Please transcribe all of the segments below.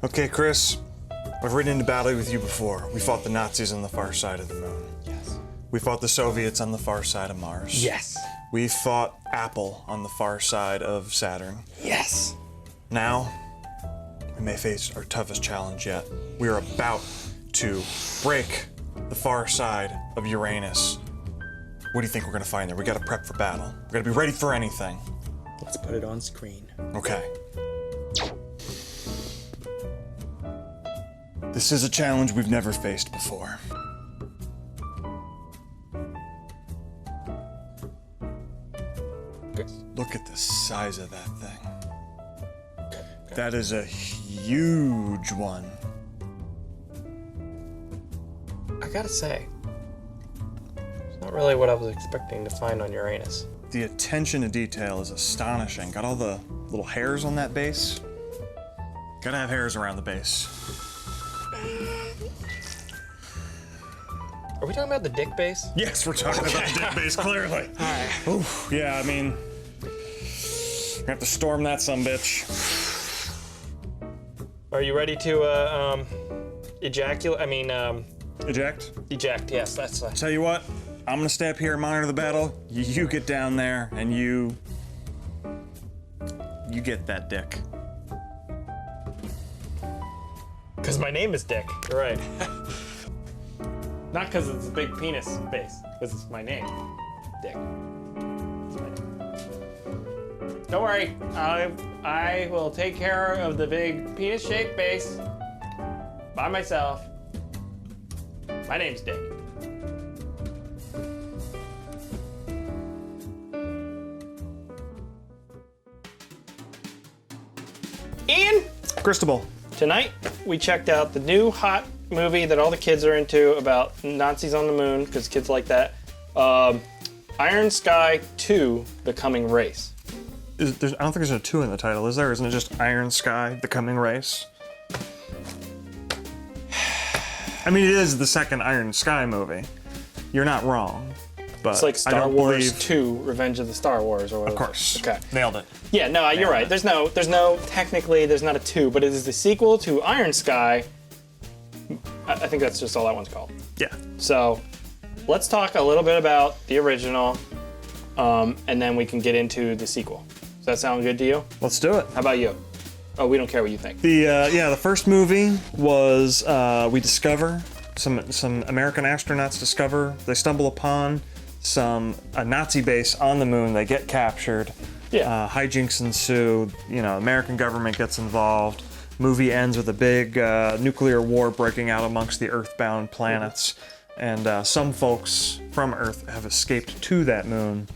Okay, Chris, I've ridden into battle with you before. We fought the Nazis on the far side of the moon. Yes. We fought the Soviets on the far side of Mars. Yes. We fought Apple on the far side of Saturn. Yes. Now, we may face our toughest challenge yet. We are about to break the far side of Uranus. What do you think we're gonna find there? We gotta prep for battle. We gotta be ready for anything. Let's put it on screen. Okay. This is a challenge we've never faced before. Okay. Look at the size of that thing. Okay. That is a huge one. I gotta say, it's not really what I was expecting to find on Uranus. The attention to detail is astonishing. Got all the little hairs on that base. Gotta have hairs around the base. Are we talking about the dick base? Yes, we're talking about the dick base, clearly. Alright. Oof, yeah, I mean, we have to storm that sumbitch. Are you ready to ejaculate? Eject? Eject, yes, that's Tell you what, I'm gonna stay up here and monitor the battle. You get down there and you get that dick. Because my name is Dick. You're right. Not because it's a big penis base, because it's my name. Dick. It's my name. Don't worry, I will take care of the big penis-shaped base by myself. My name's Dick. Ian? Cristobal. Tonight, we checked out the new hot movie that all the kids are into about Nazis on the moon, because kids like that. Iron Sky 2, The Coming Race. I don't think there's a 2 in the title, is there? Isn't it just Iron Sky, The Coming Race? I mean, it is the second Iron Sky movie. You're not wrong, but It's like I Star don't Wars believe... 2, Revenge of the Star Wars, or whatever. Of course. Okay. Nailed it. Yeah, no, you're right. There's no, technically, there's not a 2, but it is the sequel to Iron Sky. I think that's just all that one's called. Yeah. So, let's talk a little bit about the original, and then we can get into the sequel. Does that sound good to you? Let's do it. How about you? Oh, we don't care what you think. The first movie was we discover some American astronauts discover they stumble upon a Nazi base on the moon. They get captured. Yeah. Hijinks ensue. You know, American government gets involved. Movie ends with a big nuclear war breaking out amongst the Earthbound planets, and some folks from Earth have escaped to that moon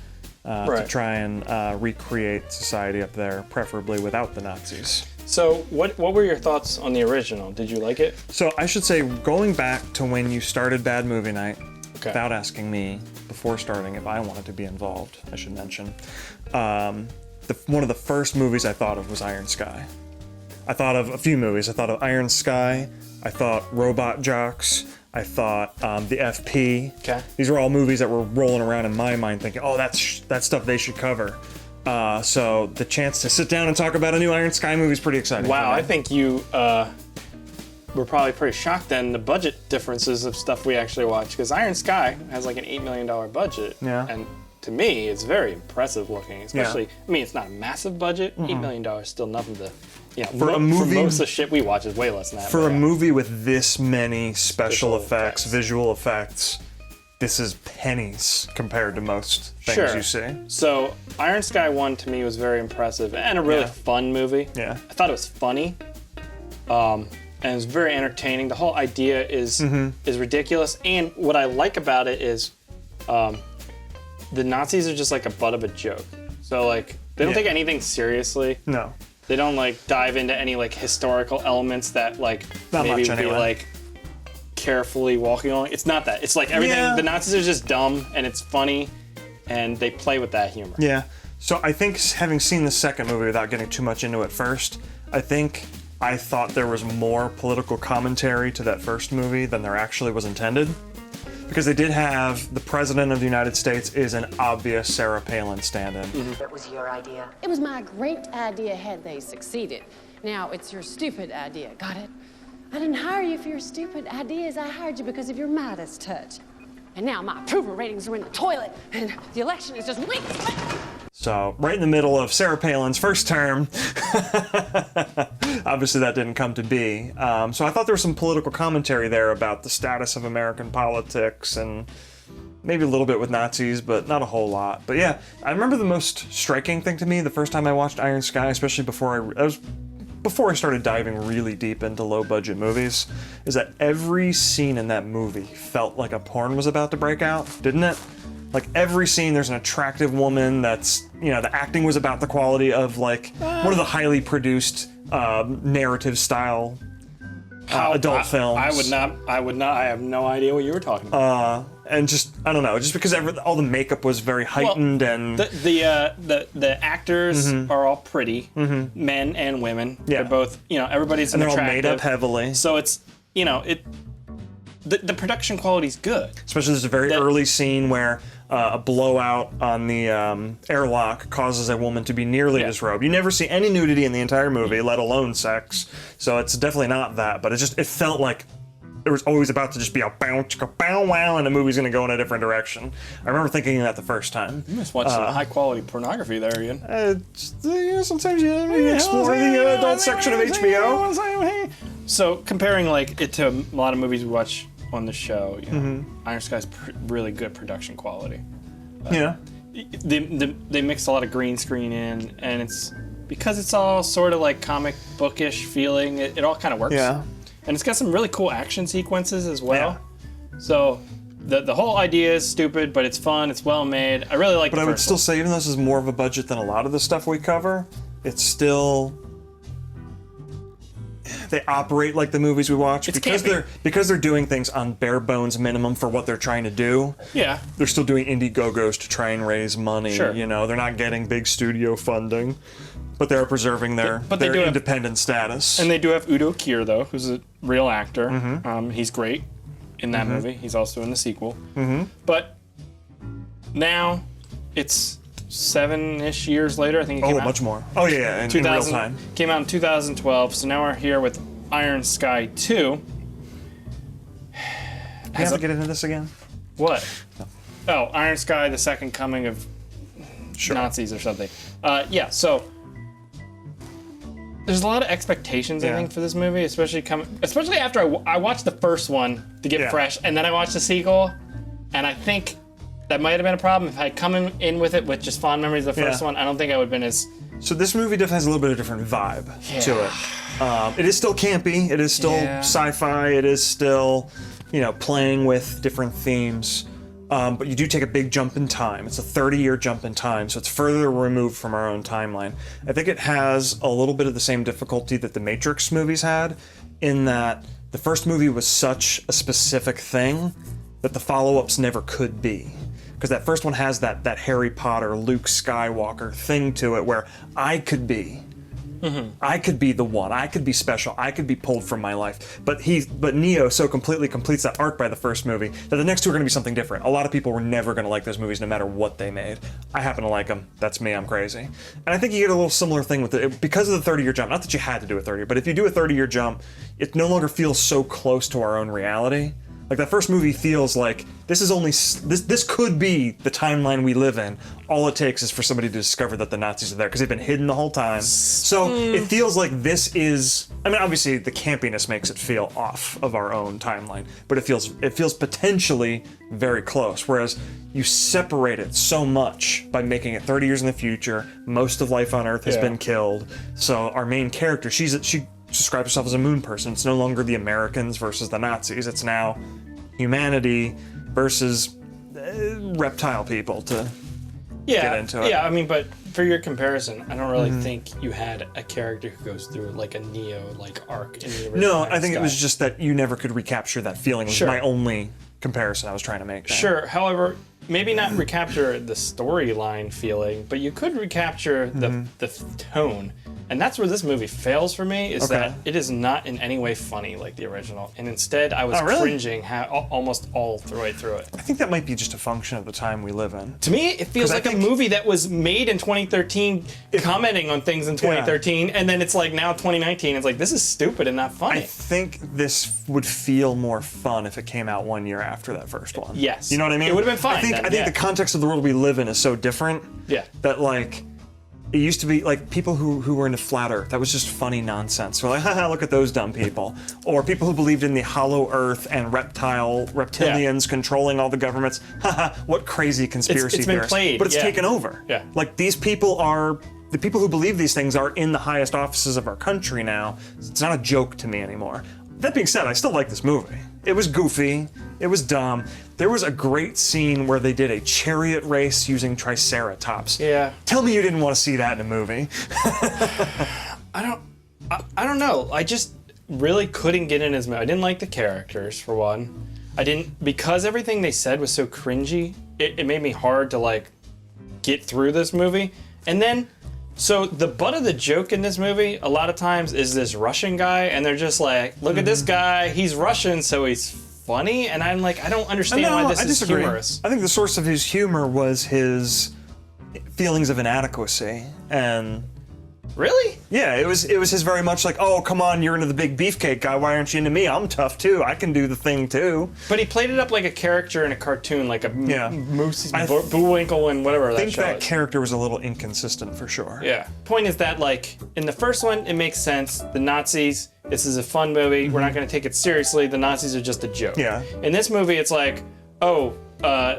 to try and recreate society up there, preferably without the Nazis. So, what were your thoughts on the original? Did you like it? So I should say, going back to when you started Bad Movie Night, Okay. without asking me before starting if I wanted to be involved, I should mention, one of the first movies I thought of was Iron Sky. I thought of a few movies. I thought of Iron Sky, I thought Robot Jocks, I thought the FP. Okay. These were all movies that were rolling around in my mind thinking, oh, that's stuff they should cover. So the chance to sit down and talk about a new Iron Sky movie is pretty exciting. Wow, I think you were probably pretty shocked then the budget differences of stuff we actually watched, because Iron Sky has like an $8 million budget. Yeah. And to me, it's very impressive looking, especially, I mean, it's not a massive budget. $8 million is still nothing to, For a movie, for most of the shit we watch is way less than that. For a yeah. movie with this many special effects, visual effects, this is pennies compared to most things you see. So Iron Sky 1 to me was very impressive and a really fun movie. Yeah. I thought it was funny. And it was very entertaining. The whole idea is ridiculous. And what I like about it is the Nazis are just like a butt of a joke. So like they don't take anything seriously. No. They don't like dive into any like historical elements that like Not maybe much would be anyway. like carefully walking along. It's not that. It's like everything. Yeah. The Nazis are just dumb and it's funny, and they play with that humor. Yeah. So I think having seen the second movie without getting too much into it first, I thought there was more political commentary to that first movie than there actually was intended. Because they did have the President of the United States is an obvious Sarah Palin stand-in. That was your idea? It was my great idea had they succeeded. Now it's your stupid idea, got it? I didn't hire you for your stupid ideas. I hired you because of your Midas touch. And now my approval ratings are in the toilet, and the election is just weeks. So, right in the middle of Sarah Palin's first term. Obviously, that didn't come to be. So I thought there was some political commentary there about the status of American politics and maybe a little bit with Nazis, but not a whole lot. But yeah, I remember the most striking thing to me the first time I watched Iron Sky, especially before I started diving really deep into low-budget movies, is that every scene in that movie felt like a porn was about to break out, didn't it? Like, every scene, there's an attractive woman that's, you know, the acting was about the quality of, like, one of the highly produced narrative-style adult films. I would not, I have no idea what you were talking about. And just, I don't know, just because all the makeup was very heightened and... The actors are all pretty, men and women. Yeah. They're both, you know, everybody's And they're attractive. all made up heavily. So it's, you know, the production quality's good. Especially there's a very early scene where a blowout on the airlock causes a woman to be nearly disrobed. You never see any nudity in the entire movie, let alone sex. So it's definitely not that, but it felt like it was always about to just be a bow, chicka, bow, wow, and the movie's going to go in a different direction. I remember thinking that the first time. You must watch some high-quality pornography there, Ian. Sometimes you explore the adult section of HBO. So comparing like it to a lot of movies we watch on the show, you know, Iron Sky's really good production quality. Yeah. They mixed a lot of green screen in, and it's because it's all sort of like comic bookish feeling. It all kind of works. Yeah. And it's got some really cool action sequences as well. Yeah. So the whole idea is stupid, but it's fun. It's well made. I really like. But I would still say, even though this is more of a budget than a lot of the stuff we cover, it's still. They operate like the movies we watch because they're doing things on bare bones minimum for what they're trying to do. Yeah. They're still doing Indiegogo's to try and raise money. Sure. You know, they're not getting big studio funding, but they're preserving their independent status. And they do have Udo Kier though, who's a real actor. He's great in that movie. He's also in the sequel. But now it's 7-ish years later, I think it came out. Much more. Oh yeah, in real time. Came out in 2012, so now we're here with Iron Sky 2. Do you have to get into this again? What? No. Oh, Iron Sky, the second coming of Nazis or something. Yeah, so there's a lot of expectations, I think, for this movie, especially after I watched the first one to get fresh, and then I watched the sequel, and I think that might have been a problem. If I had come in with it with just fond memories of the first one, I don't think I would have been as... So this movie definitely has a little bit of a different vibe to it. It is still campy. It is still sci-fi. It is still, you know, playing with different themes. But you do take a big jump in time. It's a 30-year jump in time, so it's further removed from our own timeline. I think it has a little bit of the same difficulty that the Matrix movies had, in that the first movie was such a specific thing that the follow-ups never could be. Because that first one has that Harry Potter, Luke Skywalker thing to it where I could be. I could be the one. I could be special. I could be pulled from my life. But Neo so completely completes that arc by the first movie that the next two are going to be something different. A lot of people were never going to like those movies no matter what they made. I happen to like them. That's me. I'm crazy. And I think you get a little similar thing with it because of the 30-year jump. Not that you had to do a 30-year, but if you do a 30-year jump, it no longer feels so close to our own reality. Like, that first movie feels like this could be the timeline we live in. All it takes is for somebody to discover that the Nazis are there because they've been hidden the whole time. So it feels like this is, I mean, obviously the campiness makes it feel off of our own timeline, but it feels potentially very close. Whereas you separate it so much by making it 30 years in the future. Most of life on Earth has been killed. So our main character, she describes herself as a moon person. It's no longer the Americans versus the Nazis. It's now humanity versus reptile people to get into it. Yeah, I mean, but for your comparison, I don't really think you had a character who goes through like a Neo-like arc in the original. No, I think it was just that you never could recapture that feeling. It was my only comparison I was trying to make. Sure, however, maybe not recapture the storyline feeling, but you could recapture the tone And that's where this movie fails for me, is Okay. that it is not in any way funny like the original. And instead, I was Oh, really? cringing almost all the way through it. I think that might be just a function of the time we live in. To me, it feels 'Cause I like a think- movie that was made in 2013, commenting on things in 2013, and then it's like now 2019, it's like, this is stupid and not funny. I think this would feel more fun if it came out 1 year after that first one. Yes. You know what I mean? It would've been fine I think, then, I think yeah. the context of the world we live in is so different. Yeah. That like, it used to be like people who were into flat Earth. That was just funny nonsense. We're like, haha, look at those dumb people. Or people who believed in the hollow Earth and reptilians controlling all the governments. Haha, what crazy conspiracy it's been theorists. played, But it's yeah. taken over. Yeah. Like these people are. The people who believe these things are in the highest offices of our country now. It's not a joke to me anymore. That being said, I still like this movie. It was goofy. It was dumb. There was a great scene where they did a chariot race using triceratops. Yeah. Tell me you didn't want to see that in a movie. I don't know. I just really couldn't get in his movie. I didn't like the characters, for one. Because everything they said was so cringy, it made me hard to, like, get through this movie. And then, so the butt of the joke in this movie, a lot of times, is this Russian guy, and they're just like, look at this guy, he's Russian, so he's funny, and I'm like, I don't understand why this is humorous. I think the source of his humor was his feelings of inadequacy, and Really? yeah, it was his very much like, oh, come on, you're into the big beefcake guy, why aren't you into me? I'm tough too, I can do the thing too. But he played it up like a character in a cartoon, like a Moose, I Bullwinkle, and whatever I that think show that is. character was a little inconsistent for sure. Yeah. Point is that, like, in the first one, it makes sense. The Nazis, this is a fun movie. We're not going to take it seriously. The Nazis are just a joke. Yeah. In this movie, it's like, oh,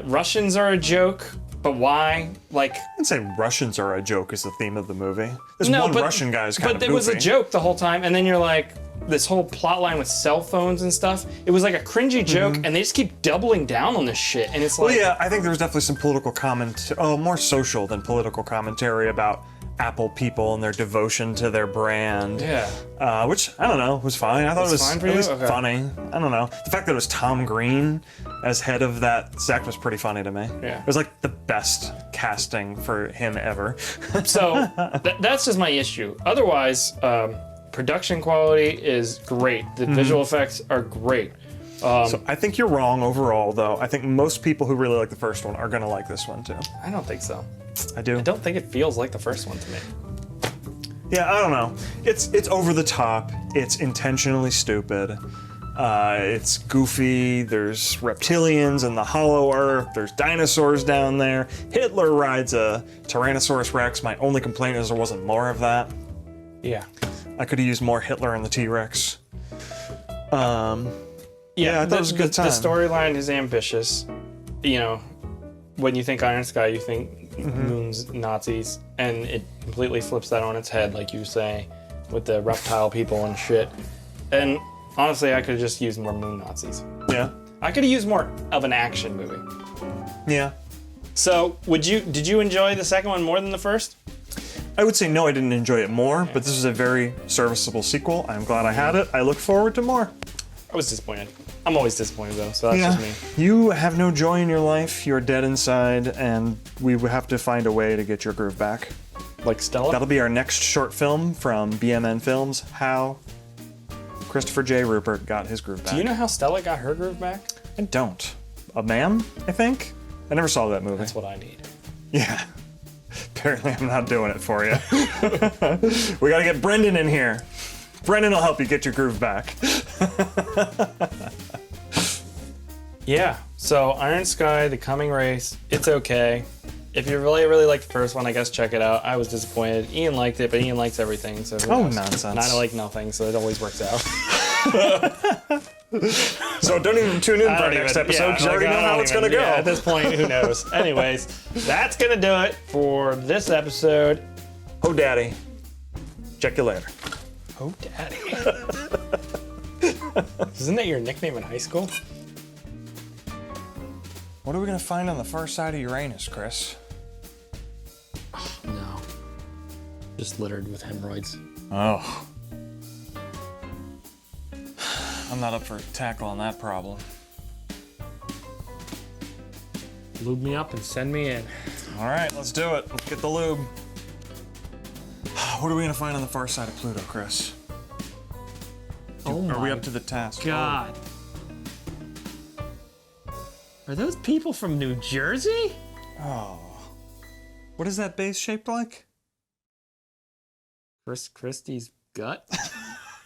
Russians are a joke, but why? Like, I'd say Russians are a joke is the theme of the movie. This one Russian guy is kind of But it goofy. was a joke the whole time, and then you're like, this whole plot line with cell phones and stuff, it was like a cringy joke, and they just keep doubling down on this shit, and it's like... Well, yeah, I think there was definitely some political more social than political commentary about Apple people and their devotion to their brand. Yeah. Which, I don't know, was fine. I thought it was fine for at you? least Okay. funny. I don't know. The fact that it was Tom Green as head of that sect was pretty funny to me. Yeah. It was like the best casting for him ever. So that's just my issue. Otherwise, production quality is great. The visual effects are great. So I think you're wrong overall, though. I think most people who really like the first one are going to like this one, too. I don't think so. I do. I don't think it feels like the first one to me. Yeah, I don't know. It's over the top. It's intentionally stupid. It's goofy. There's reptilians in the hollow earth. There's dinosaurs down there. Hitler rides a Tyrannosaurus Rex. My only complaint is there wasn't more of that. Yeah. I could have used more Hitler and the T-Rex. Yeah, I thought it was a good time. The storyline is ambitious. You know, when you think Iron Sky, you think Moon's Nazis, and it completely flips that on its head, like you say, with the reptile people and shit. And honestly, I could have just used more Moon Nazis. Yeah. I could have used more of an action movie. Yeah. So, did you enjoy the second one more than the first? I would say no, I didn't enjoy it more, but this is a very serviceable sequel. I'm glad I had it. I look forward to more. I was disappointed. I'm always disappointed though, so that's just me. You have no joy in your life. You're dead inside, and we will have to find a way to get your groove back. Like Stella? That'll be our next short film from BMN Films, How Christopher J. Rupert Got His Groove Back. Do you know how Stella got her groove back? I don't. A man, I think? I never saw that movie. That's what I need. Yeah. Apparently I'm not doing it for you. We gotta get Brendan in here. Brendan will help you get your groove back. Yeah, so Iron Sky, The Coming Race, it's okay. If you really, really like the first one, I guess check it out. I was disappointed. Ian liked it, but Ian likes everything, so who knows? Nonsense. And I like nothing, so it always works out. So don't even tune in for our next episode because you already know how it's gonna go. Yeah, at this point, who knows? Anyways, that's gonna do it for this episode. Oh, daddy. Check you later. Oh, Daddy. Isn't that your nickname in high school? What are we gonna find on the far side of Uranus, Chris? No. Just littered with hemorrhoids. Oh. I'm not up for tackling that problem. Lube me up and send me in. All right, let's do it. Let's get the lube. What are we gonna find on the far side of Pluto, Chris? Oh Are we my up to the task? God. Are those people from New Jersey? Oh. What is that base shaped like? Chris Christie's gut?